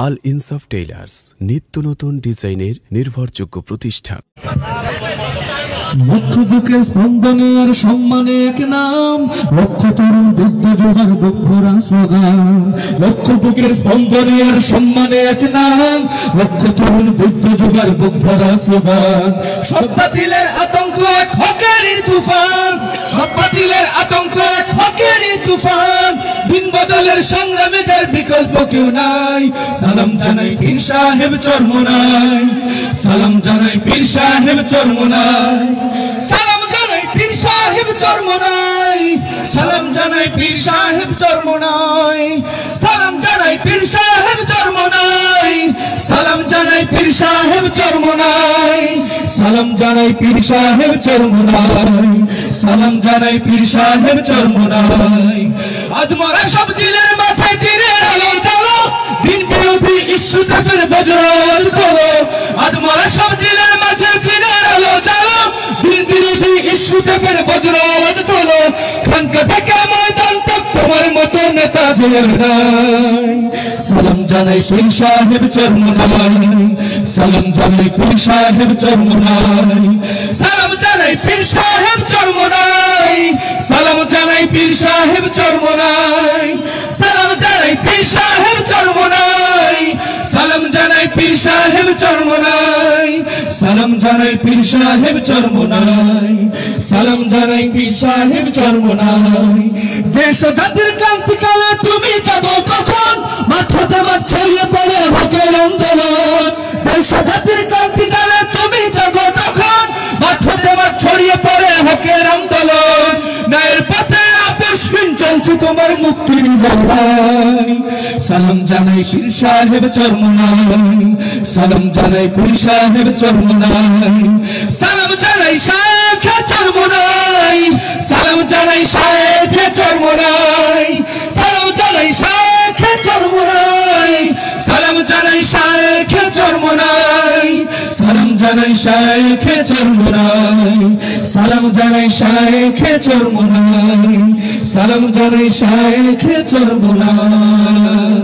আল ইনসাফ টেইলার্স, নিত্য নতুন ডিজাইনের নির্ভরযোগ্য প্রতিষ্ঠান। লক্ষ বুকের স্পন্দনের সম্মানে এক নাম, লক্ষ তরুণ বৃদ্ধ যুবার বুক ভরা স্লোগান। লক্ষ বুকের স্পন্দনের সম্মানে এক নাম, লক্ষ তরুণ বৃদ্ধ যুবার বুক ভরা স্লোগান। সব বাতিলের আতঙ্ক এক হকেরই তুফান, সব বাতিলের আতঙ্ক এক হকেরই তুফান। দিন বদলের সংগ্রামে যার বিকল্প কেউ নাই, সালাম জানাই পীর সাহেব চরমোনাই, সালাম জানাই পীর সাহেব চরমোনাই, সালাম জানাই পীর সাহেব চরমোনাই, সালাম জানাই পীর সাহেব চরমোনাই, সালাম জানাই পীর সাহেব চরমোনাই, সালাম জানাই পীর সাহেব চরমোনাই, সালাম জানাই পীর সাহেব চরমোনাই, সালাম জানাই পীর সাহেব চরমোনাই। আজ মরা সব দিলের মাঝে দিনের আলো জ্বালো, দিন বিরোধী ইস্যুতে ফের বজ্রওয়াজ করো। আজ মরা সব দিলের মাঝে দিনের আলো জ্বালো, দিন বিরোধী ইস্যুতে ফের বজ্রওয়াজ করো। খানকা থেকে ময়দান তক তোমার মতো নেতা যে নাই। সালাম জানাই পীর সাহেব চরমোনাই, সালাম জানাই পীর সাহেব চরমোনাই, সালাম জানাই পীর সাহেব চরমোনাই, সালাম জানাই পীর সাহেব চরমোনাই, সালাম জানাই পীর সাহেব চরমোনাই, সালাম জানাই পীর সাহেব চরমোনাই, সালাম জানাই পীর সাহেব চরমোনাই, সালাম জানাই পীর সাহেব চরমোনাই। দেশ জাতির ক্রান্তিকালে তুমি জাগো কখন, মাথাতে মাঠ ছড়িয়ে পড়ে হকের আন্দোলন। দেশ জাতির ক্রান্তিকালে তুমি জাগো তখন, মাথাতে মাঠ ছড়িয়ে পড়ে হকের আন্দোলন। ন্যায়ের পথে আপসহীন চলছে তোমার মুক্তির লড়াই। সালাম জানাই পীর সাহেব চরমোনাই, সালাম জানাই পীর সাহেব চরমোনাই, সালাম জানাই শায়েখ চরমোনাই, সালাম জানাই শায়েখ চরমোনাই, সালাম জানাই শায়েখ চরমোনাই, সালাম জানাই শায়েখ চরমোনাই, সালাম জানাই শায়েখ চরমোনাই, সালাম জানাই শায়েখ চরমোনাই, সালাম জানাই শায়েখ চরমোনাই।